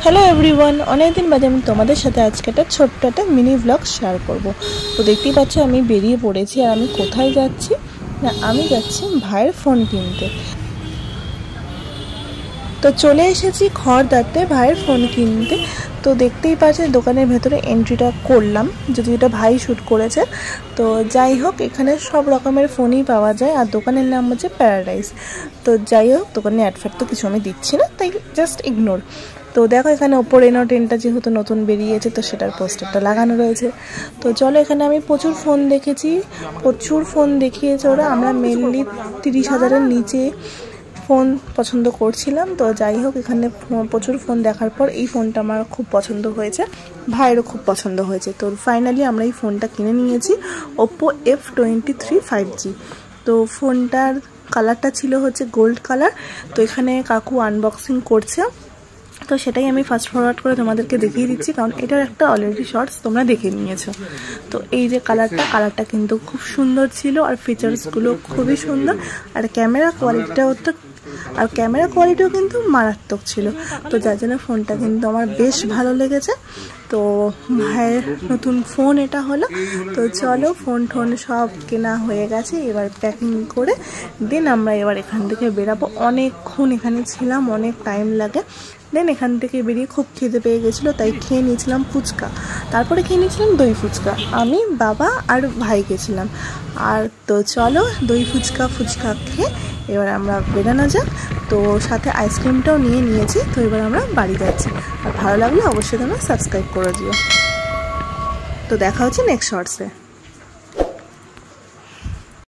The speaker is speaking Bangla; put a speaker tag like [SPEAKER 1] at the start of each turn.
[SPEAKER 1] হ্যালো এভরিওয়ান, অনেকদিন বাদে আমি তোমাদের সাথে আজকে একটা ছোট্ট একটা মিনি ব্লগ শেয়ার করব। তো দেখতেই পাচ্ছ আমি বেরিয়ে পড়েছি। আর আমি কোথায় যাচ্ছি না, আমি যাচ্ছি ভাইয়ের ফোন কিনতে। তো চলে এসেছি খড়দাতে ভাইয়ের ফোন কিনতে। তো দেখতেই পাচ্ছি দোকানের ভেতরে এন্ট্রিটা করলাম, যদি এটা ভাই শ্যুট করেছে। তো যাই হোক, এখানে সব রকমের ফোনই পাওয়া যায়। আর দোকানের নাম হচ্ছে প্যারাডাইস। তো যাই হোক, দোকানে অ্যাডভার্ট তো কিছু আমি দিচ্ছি না, তাই জাস্ট ইগনোর। তো দেখো এখানে ওপো রেনো 10টা যেহেতু নতুন বেরিয়েছে, তো সেটার পোস্টারটা লাগানো রয়েছে। তো চলো, এখানে আমি প্রচুর ফোন দেখেছি, প্রচুর ফোন দেখিয়েছে ওরা। আমরা মেনলি 30,000-এর নিচে ফোন পছন্দ করছিলাম। তো যাই হোক, এখানে প্রচুর ফোন দেখার পর এই ফোনটা আমার খুব পছন্দ হয়েছে, ভাইয়েরও খুব পছন্দ হয়েছে। তো ফাইনালি আমরা এই ফোনটা কিনে নিয়েছি, ওপো F23 5G। তো ফোনটার কালারটা ছিল হচ্ছে গোল্ড কালার। তো এখানে কাকু আনবক্সিং করছে, তো সেটাই আমি ফাস্ট ফরওয়ার্ড করে তোমাদেরকে দেখিয়ে দিচ্ছি, কারণ এটার একটা অলরেডি শর্টস তোমরা দেখে নিয়েছো। তো এই যে কালারটা কিন্তু খুব সুন্দর ছিল, আর ফিচার্সগুলো খুবই সুন্দর, আর ক্যামেরা কোয়ালিটিও কিন্তু মারাত্মক ছিল। তো যার জন্য ফোনটা কিন্তু আমার বেশ ভালো লেগেছে। তো ভাইয়ের নতুন ফোন এটা হলো। তো চলো, ফোন সব কেনা হয়ে গেছে, এবার প্যাকিং করে দেন আমরা এবার এখান থেকে বেরাবো। অনেকক্ষণ এখানে ছিলাম, অনেক টাইম লাগে। দেন এখান থেকে বেরিয়ে খুব খিদে পেয়ে গেছিলো, তাই খেয়ে নিয়েছিলাম ফুচকা। তারপরে খেয়ে নিয়েছিলাম দই ফুচকা। আমি, বাবা আর ভাই গেছিলাম। আর তো চলো, দই ফুচকা খেয়ে এবার আমরা বেরানো যাক। তো সাথে আইসক্রিমটাও নিয়ে নিয়েছি। তো এবার আমরা বাড়ি যাচ্ছি। আর ভালো লাগলে অবশ্যই তোমরা সাবস্ক্রাইব করে দিও। তো দেখা হচ্ছে নেক্সট শর্টসে।